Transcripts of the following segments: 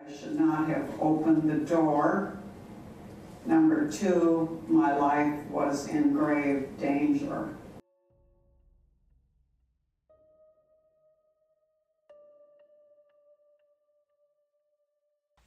I should not have opened the door. Number two, my life was in grave danger.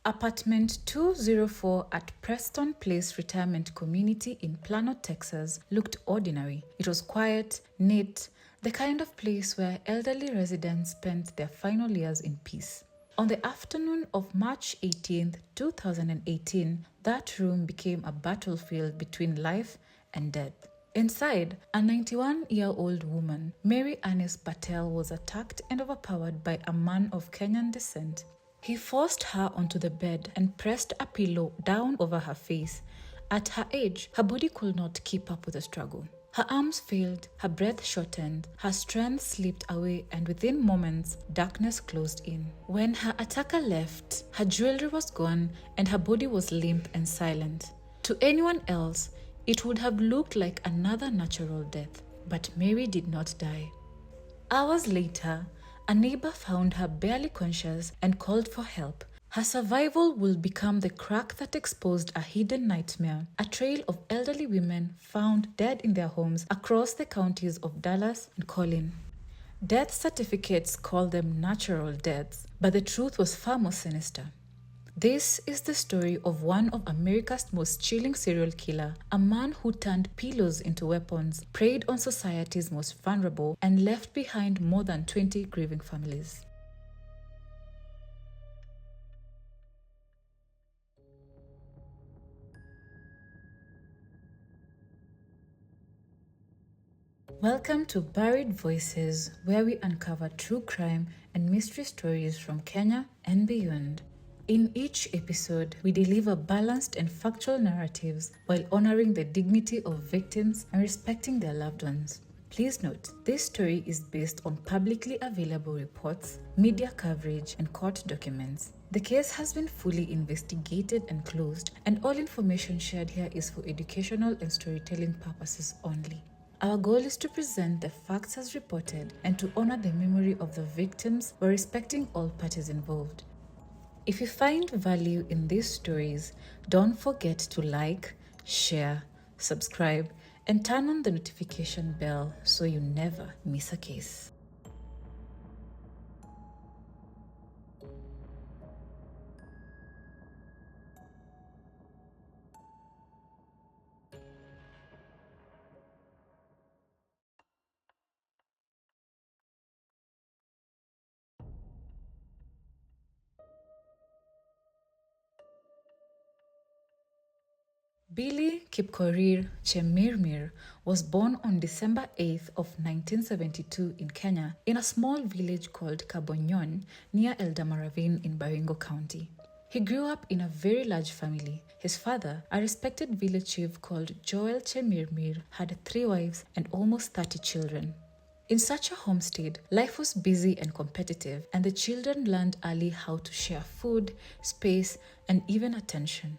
Apartment 204 at Preston Place Retirement Community in Plano, Texas looked ordinary. It was quiet, neat, the kind of place where elderly residents spent their final years in peace. On the afternoon of March 18, 2018, that room became a battlefield between life and death. Inside, a 91-year-old woman, Mary Patel, was attacked and overpowered by a man of Kenyan descent. He forced her onto the bed and pressed a pillow down over her face. At her age, her body could not keep up with the struggle. Her arms failed, her breath shortened, her strength slipped away, and within moments, darkness closed in. When her attacker left, her jewelry was gone and her body was limp and silent. To anyone else, it would have looked like another natural death, but Mary did not die. Hours later, a neighbor found her barely conscious and called for help. Her survival will become the crack that exposed a hidden nightmare, a trail of elderly women found dead in their homes across the counties of Dallas and Collin. Death certificates call them natural deaths, but the truth was far more sinister. This is the story of one of America's most chilling serial killer, a man who turned pillows into weapons, preyed on society's most vulnerable, and left behind more than 20 grieving families. Welcome to Buried Voices, where we uncover true crime and mystery stories from Kenya and beyond. In each episode, we deliver balanced and factual narratives while honoring the dignity of victims and respecting their loved ones. Please note, this story is based on publicly available reports, media coverage, and court documents. The case has been fully investigated and closed, and all information shared here is for educational and storytelling purposes only. Our goal is to present the facts as reported and to honor the memory of the victims while respecting all parties involved. If you find value in these stories, don't forget to like, share, subscribe, and turn on the notification bell so you never miss a case. Billy Chemirmir was born on December 8th of 1972 in Kenya in a small village called Kabonyon near Eldamaravine in Baringo County. He grew up in a very large family. His father, a respected village chief called Joel Chemirmir, had 3 wives and almost 30 children. In such a homestead, life was busy and competitive, and the children learned early how to share food, space, and even attention.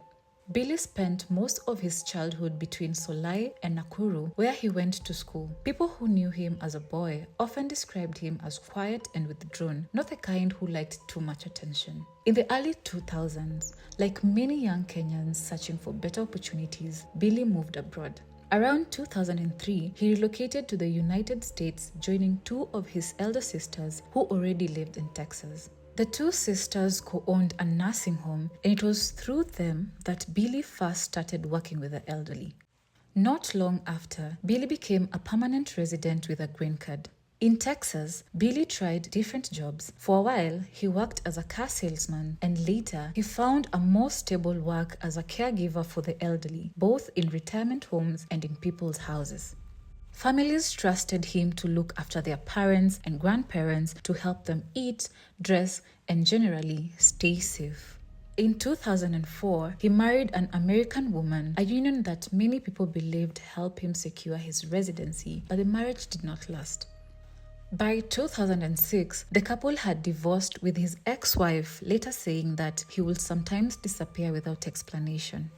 Billy spent most of his childhood between Solai and Nakuru, where he went to school. People who knew him as a boy often described him as quiet and withdrawn, not the kind who liked too much attention. In the early 2000s, like many young Kenyans searching for better opportunities, Billy moved abroad. Around 2003, he relocated to the United States, joining 2 of his elder sisters who already lived in Texas. The 2 sisters co-owned a nursing home, and it was through them that Billy first started working with the elderly. Not long after, Billy became a permanent resident with a green card. In Texas, Billy tried different jobs. For a while, he worked as a car salesman, and later, he found a more stable work as a caregiver for the elderly, both in retirement homes and in people's houses. Families trusted him to look after their parents and grandparents, to help them eat, dress, and generally stay safe. In 2004, he married an American woman, a union that many people believed helped him secure his residency, but the marriage did not last. By 2006, the couple had divorced, with his ex-wife later saying that he would sometimes disappear without explanation.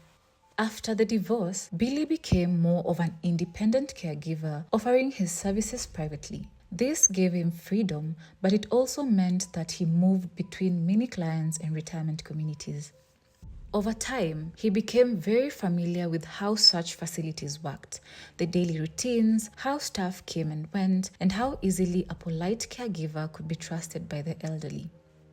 After the divorce, Billy became more of an independent caregiver, offering his services privately. This gave him freedom, but it also meant that he moved between many clients and retirement communities. Over time, he became very familiar with how such facilities worked, the daily routines, how staff came and went, and how easily a polite caregiver could be trusted by the elderly.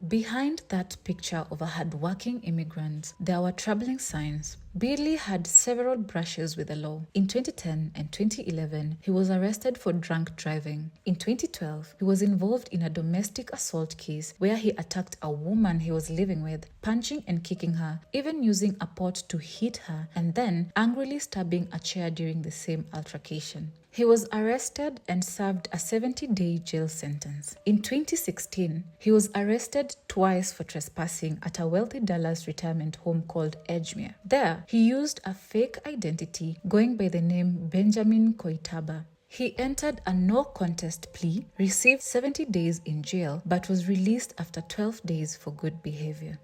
Behind that picture of a hardworking immigrant, there were troubling signs. Billy had several brushes with the law. In 2010 and 2011, he was arrested for drunk driving. In 2012, he was involved in a domestic assault case where he attacked a woman he was living with, punching and kicking her, even using a pot to hit her, and then angrily stabbing a chair during the same altercation. He was arrested and served a 70-day jail sentence. In 2016, he was arrested twice for trespassing at a wealthy Dallas retirement home called Edgemere. There, he used a fake identity going by the name Benjamin Koitaba. He entered a no-contest plea, received 70 days in jail, but was released after 12 days for good behavior.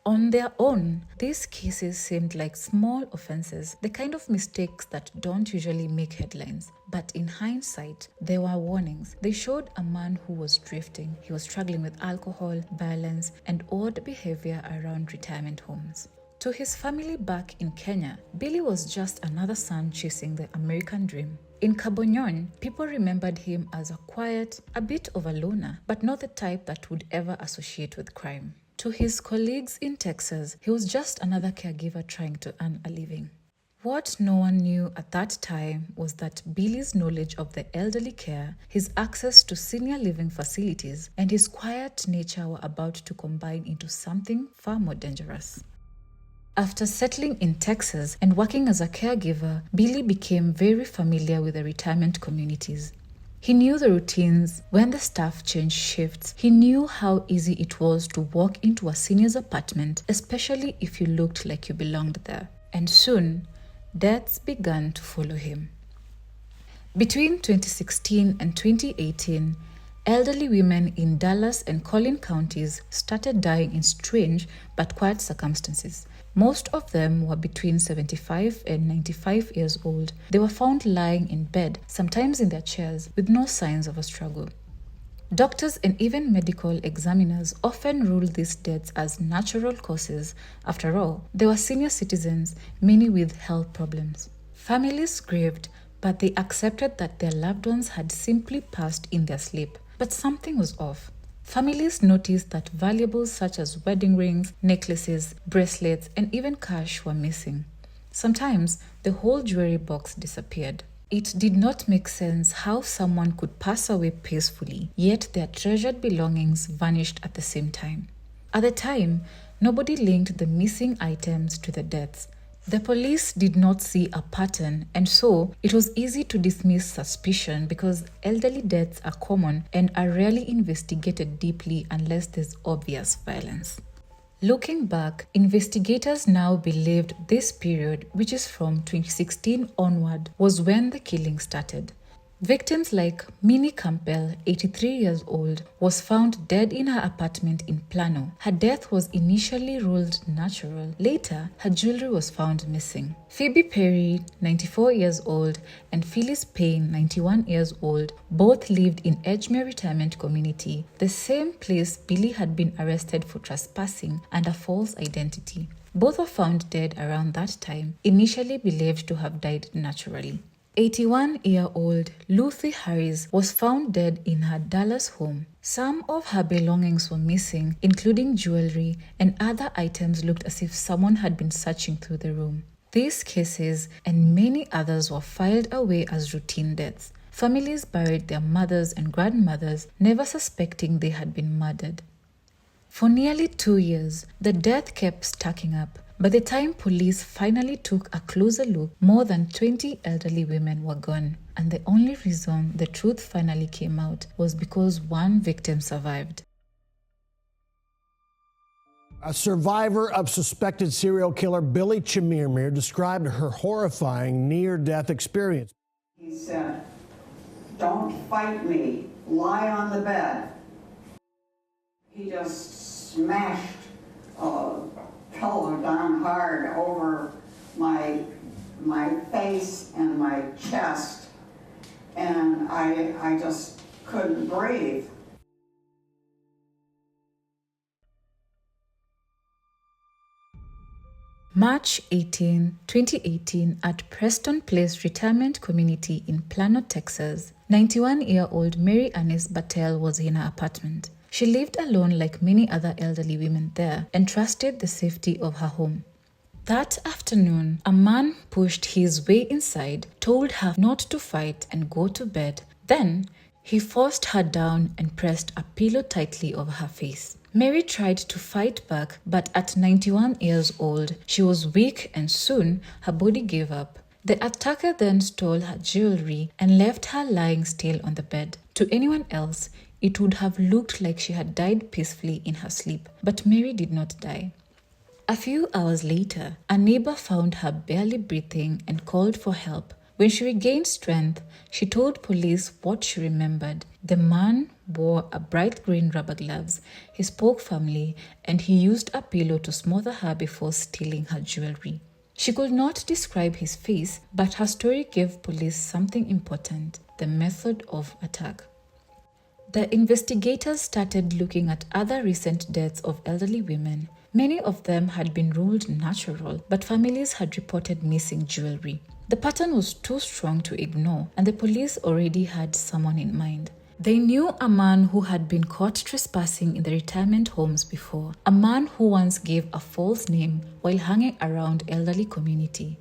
On their own, these cases seemed like small offenses, the kind of mistakes that don't usually make headlines. But in hindsight, they were warnings. They showed a man who was drifting. He was struggling with alcohol, violence, and odd behavior around retirement homes. To his family back in Kenya, Billy was just another son chasing the American dream. In Kabonyon, people remembered him as a quiet, a bit of a loner, but not the type that would ever associate with crime. To his colleagues in Texas, he was just another caregiver trying to earn a living. What no one knew at that time was that Billy's knowledge of the elderly care, his access to senior living facilities, and his quiet nature were about to combine into something far more dangerous. After settling in Texas and working as a caregiver, Billy became very familiar with the retirement communities. He knew the routines. When the staff changed shifts, he knew how easy it was to walk into a senior's apartment, especially if you looked like you belonged there. And soon, deaths began to follow him. Between 2016 and 2018, elderly women in Dallas and Collin counties started dying in strange but quiet circumstances. Most of them were between 75 and 95 years old. They were found lying in bed, sometimes in their chairs, with no signs of a struggle. Doctors and even medical examiners often ruled these deaths as natural causes. After all, they were senior citizens, many with health problems. Families grieved, but they accepted that their loved ones had simply passed in their sleep. But something was off. Families noticed that valuables such as wedding rings, necklaces, bracelets, and even cash were missing. Sometimes the whole jewelry box disappeared. It did not make sense how someone could pass away peacefully, yet their treasured belongings vanished at the same time. At the time, nobody linked the missing items to the deaths. The police did not see a pattern, and so it was easy to dismiss suspicion because elderly deaths are common and are rarely investigated deeply unless there's obvious violence. Looking back, investigators now believed this period, which is from 2016 onward, was when the killing started. Victims like Minnie Campbell, 83 years old, was found dead in her apartment in Plano. Her death was initially ruled natural. Later, her jewelry was found missing. Phoebe Perry, 94 years old, and Phyllis Payne, 91 years old, both lived in Edgemere Retirement Community, the same place Billy had been arrested for trespassing under false identity. Both were found dead around that time, initially believed to have died naturally. 81-year-old Lucy Harris was found dead in her Dallas home. Some of her belongings were missing, including jewelry, and other items looked as if someone had been searching through the room. These cases and many others were filed away as routine deaths. Families buried their mothers and grandmothers, never suspecting they had been murdered. For nearly 2 years, the death kept stacking up. By the time police finally took a closer look, more than 20 elderly women were gone. And the only reason the truth finally came out was because one victim survived. A survivor of suspected serial killer Billy Chemirmir described her horrifying near-death experience. He said, "Don't fight me, lie on the bed." He just smashed a pillow down hard over my face and my chest, and I just couldn't breathe. March 18, 2018, at Preston Place Retirement Community in Plano, Texas, 91-year-old Mary Patel was in her apartment. She lived alone like many other elderly women there and trusted the safety of her home. That afternoon, a man pushed his way inside, told her not to fight and go to bed. Then, he forced her down and pressed a pillow tightly over her face. Mary tried to fight back, but at 91 years old, she was weak and soon her body gave up. The attacker then stole her jewelry and left her lying still on the bed. To anyone else, it would have looked like she had died peacefully in her sleep, but Mary did not die. A few hours later, a neighbor found her barely breathing and called for help. When she regained strength, she told police what she remembered. The man wore a bright green rubber gloves. He spoke firmly, and he used a pillow to smother her before stealing her jewelry. She could not describe his face, but her story gave police something important: the method of attack. The investigators started looking at other recent deaths of elderly women. Many of them had been ruled natural, but families had reported missing jewelry. The pattern was too strong to ignore, and the police already had someone in mind. They knew a man who had been caught trespassing in the retirement homes before, a man who once gave a false name while hanging around elderly community.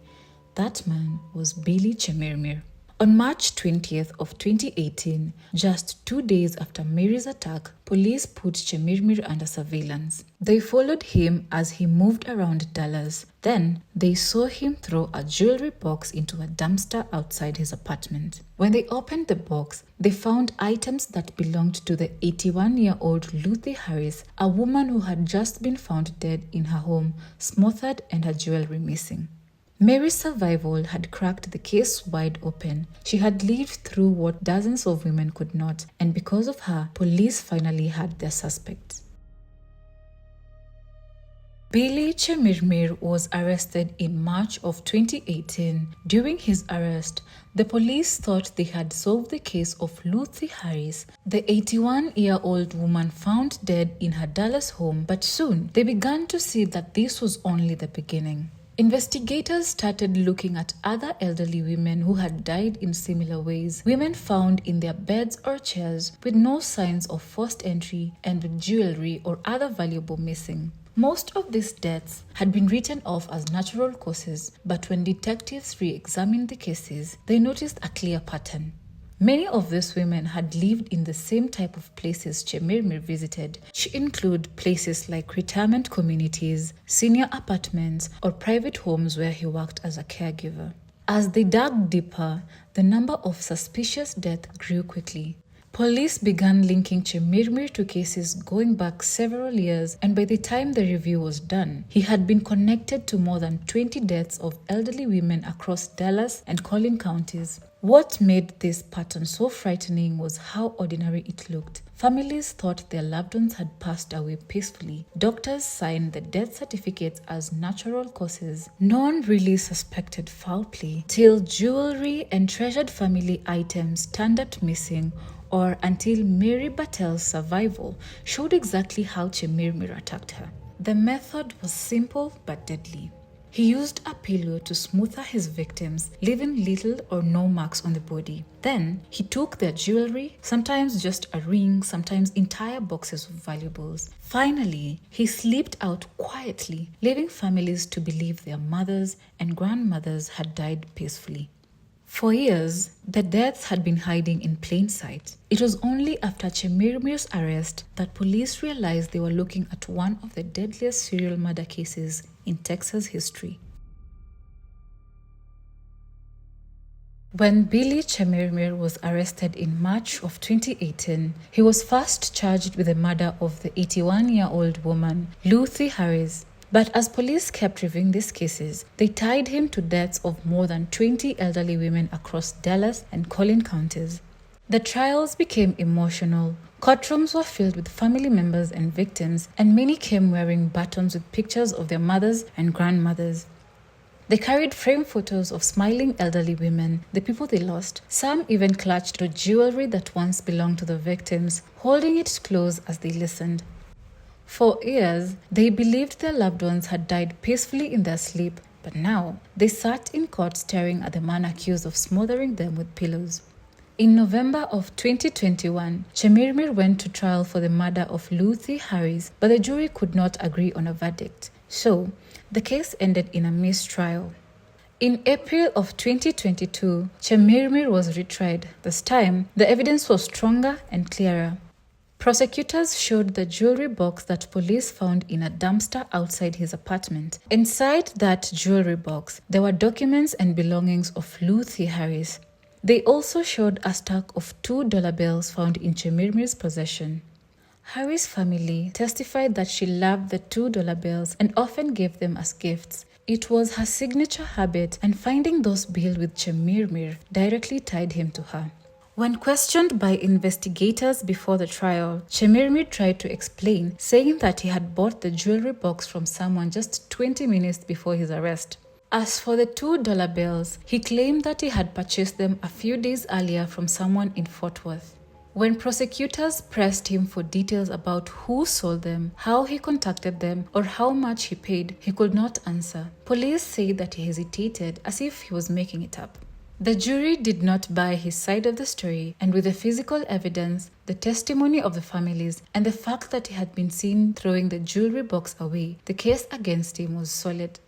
That man was Billy Chemirmir. On March 20th of 2018, just 2 days after Mary's attack, police put Chemirmir under surveillance. They followed him as he moved around Dallas. Then, they saw him throw a jewelry box into a dumpster outside his apartment. When they opened the box, they found items that belonged to the 81-year-old Luthi Harris, a woman who had just been found dead in her home, smothered and her jewelry missing. Mary's survival had cracked the case wide open. She had lived through what dozens of women could not, and because of her, police finally had their suspects. Billy Chemirmir was arrested in March of 2018. During his arrest, the police thought they had solved the case of Luthi Harris, the 81-year-old woman found dead in her Dallas home, but soon they began to see that this was only the beginning. Investigators started looking at other elderly women who had died in similar ways, women found in their beds or chairs with no signs of forced entry and with jewelry or other valuable missing. Most of these deaths had been written off as natural causes, but when detectives re-examined the cases, they noticed a clear pattern. Many of these women had lived in the same type of places Chemirmir visited. She included places like retirement communities, senior apartments, or private homes where he worked as a caregiver. As they dug deeper, the number of suspicious deaths grew quickly. Police began linking Chemirmir to cases going back several years, and by the time the review was done, he had been connected to more than 20 deaths of elderly women across Dallas and Collin counties. What made this pattern so frightening was how ordinary it looked. Families thought their loved ones had passed away peacefully. Doctors signed the death certificates as natural causes. No one really suspected foul play till jewelry and treasured family items turned up missing, or until Mary Patel's survival showed exactly how Chemirmir attacked her. The method was simple but deadly. He used a pillow to smother his victims, leaving little or no marks on the body. Then, he took their jewelry, sometimes just a ring, sometimes entire boxes of valuables. Finally, he slipped out quietly, leaving families to believe their mothers and grandmothers had died peacefully. For years, the deaths had been hiding in plain sight. It was only after Chemirmir's arrest that police realized they were looking at one of the deadliest serial murder cases in Texas history. When Billy Chemirmir was arrested in March of 2018, he was first charged with the murder of the 81-year-old woman, Luthi Harris. But as police kept reviewing these cases, they tied him to deaths of more than 20 elderly women across Dallas and Collin counties. The trials became emotional. Courtrooms were filled with family members and victims, and many came wearing batons with pictures of their mothers and grandmothers. They carried framed photos of smiling elderly women, the people they lost. Some even clutched to jewelry that once belonged to the victims, holding it close as they listened. For years, they believed their loved ones had died peacefully in their sleep, but now they sat in court staring at the man accused of smothering them with pillows. In November of 2021, Chemirmir went to trial for the murder of Luthi Harris, but the jury could not agree on a verdict. So, the case ended in a mistrial. In April of 2022, Chemirmir was retried. This time, the evidence was stronger and clearer. Prosecutors showed the jewelry box that police found in a dumpster outside his apartment. Inside that jewelry box, there were documents and belongings of Luthi Harris. They also showed a stack of $2 bills found in Chemirmir's possession. Harris' family testified that she loved the $2 bills and often gave them as gifts. It was her signature habit, and finding those bills with Chemirmir directly tied him to her. When questioned by investigators before the trial, Chemirmir tried to explain, saying that he had bought the jewelry box from someone just 20 minutes before his arrest. As for the $2 bills, he claimed that he had purchased them a few days earlier from someone in Fort Worth. When prosecutors pressed him for details about who sold them, how he contacted them, or how much he paid, he could not answer. Police say that he hesitated as if he was making it up. The jury did not buy his side of the story, and with the physical evidence, the testimony of the families, and the fact that he had been seen throwing the jewelry box away, the case against him was solid.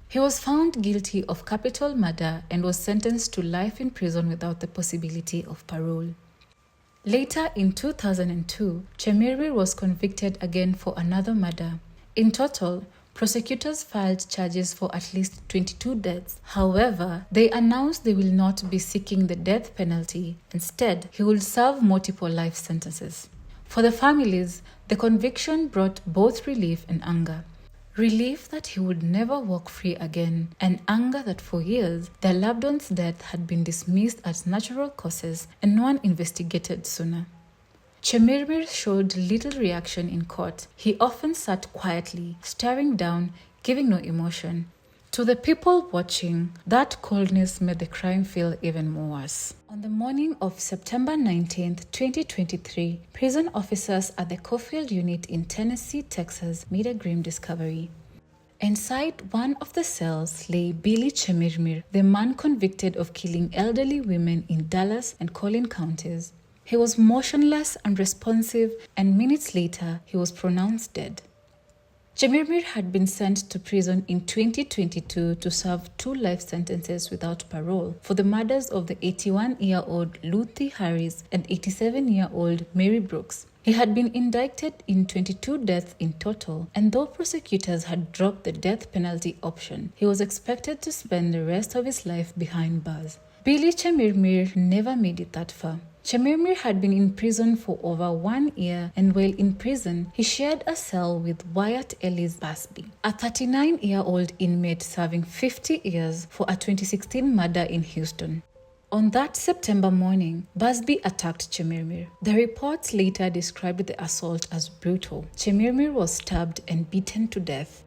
He was found guilty of capital murder and was sentenced to life in prison without the possibility of parole. Later in 2002, Chemirmir was convicted again for another murder. In total, prosecutors filed charges for at least 22 deaths. However, they announced they will not be seeking the death penalty. Instead, he will serve multiple life sentences. For the families, the conviction brought both relief and anger. Relief that he would never walk free again, and anger that for years their loved one's death had been dismissed as natural causes and no one investigated sooner. Chemirmir showed little reaction in court. He often sat quietly, staring down, giving no emotion. To the people watching, that coldness made the crime feel even more worse. On the morning of September 19, 2023, prison officers at the Caulfield unit in Tennessee, Texas, made a grim discovery. Inside one of the cells lay Billy Chemirmir, the man convicted of killing elderly women in Dallas and Collin counties. He was motionless, unresponsive, and minutes later, he was pronounced dead. Chemirmir had been sent to prison in 2022 to serve 2 life sentences without parole for the murders of the 81-year-old Luthi Harris and 87-year-old Mary Brooks. He had been indicted in 22 deaths in total, and though prosecutors had dropped the death penalty option, he was expected to spend the rest of his life behind bars. Billy Chemirmir never made it that far. Chemirmir had been in prison for over 1 year, and while in prison, he shared a cell with Wyatt Ellis Busby, a 39-year-old inmate serving 50 years for a 2016 murder in Houston. On that September morning, Busby attacked Chemirmir. The reports later described the assault as brutal. Chemirmir was stabbed and beaten to death.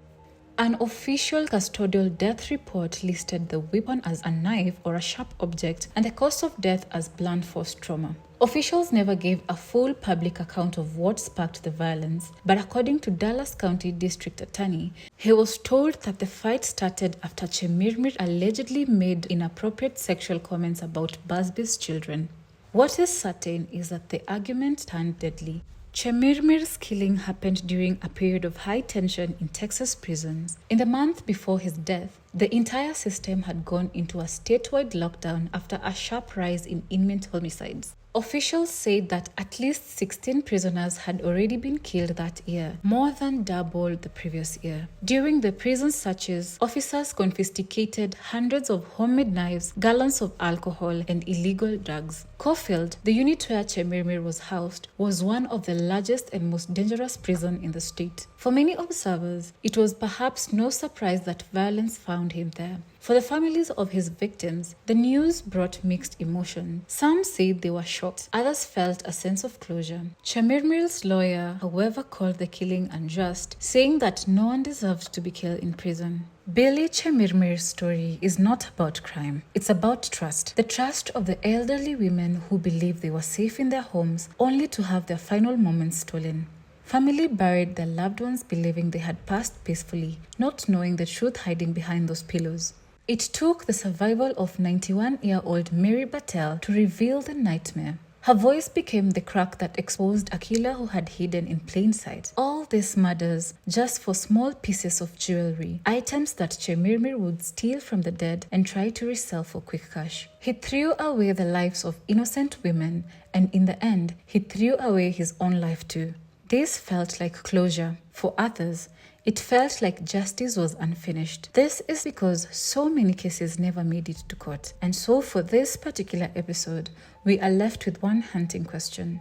An official custodial death report listed the weapon as a knife or a sharp object and the cause of death as blunt force trauma. Officials never gave a full public account of what sparked the violence, but according to Dallas County District Attorney, he was told that the fight started after Chemirmir allegedly made inappropriate sexual comments about Busby's children. What is certain is that the argument turned deadly. Chemirmir's killing happened during a period of high tension in Texas prisons. In the month before his death, the entire system had gone into a statewide lockdown after a sharp rise in inmate homicides. Officials said that at least 16 prisoners had already been killed that year, more than double the previous year. During the prison searches, officers confiscated hundreds of homemade knives, gallons of alcohol, and illegal drugs. Caulfield, the unit where Chemirmir was housed, was one of the largest and most dangerous prisons in the state. For many observers, it was perhaps no surprise that violence found him there. For the families of his victims, the news brought mixed emotion. Some said they were shocked, others felt a sense of closure. Chemirmir's lawyer, however, called the killing unjust, saying that no one deserved to be killed in prison. Billy Chemirmir's story is not about crime. It's about trust. The trust of the elderly women who believed they were safe in their homes only to have their final moments stolen. Family buried their loved ones believing they had passed peacefully, not knowing the truth hiding behind those pillows. It took the survival of 91-year-old Mary Patel to reveal the nightmare. Her voice became the crack that exposed a killer who had hidden in plain sight. All these murders just for small pieces of jewelry, items that Chemirmir would steal from the dead and try to resell for quick cash. He threw away the lives of innocent women, and in the end, he threw away his own life too. This felt like closure. For others, it felt like justice was unfinished. This is because so many cases never made it to court. And so for this particular episode, we are left with one haunting question.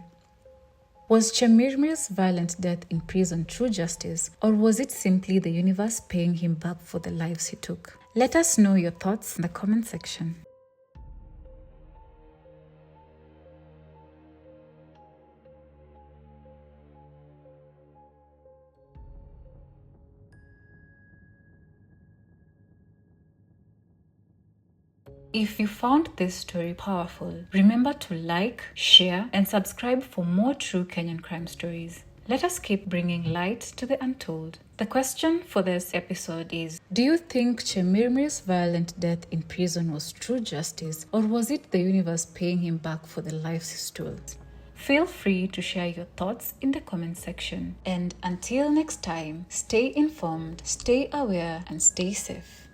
Was Chemirmir's violent death in prison true justice, or was it simply the universe paying him back for the lives he took? Let us know your thoughts in the comment section. If you found this story powerful, remember to like, share, and subscribe for more true Kenyan crime stories. Let us keep bringing light to the untold. The question for this episode is, do you think Chemirmir's violent death in prison was true justice, or was it the universe paying him back for the lives he stole? Feel free to share your thoughts in the comment section. And until next time, stay informed, stay aware, and stay safe.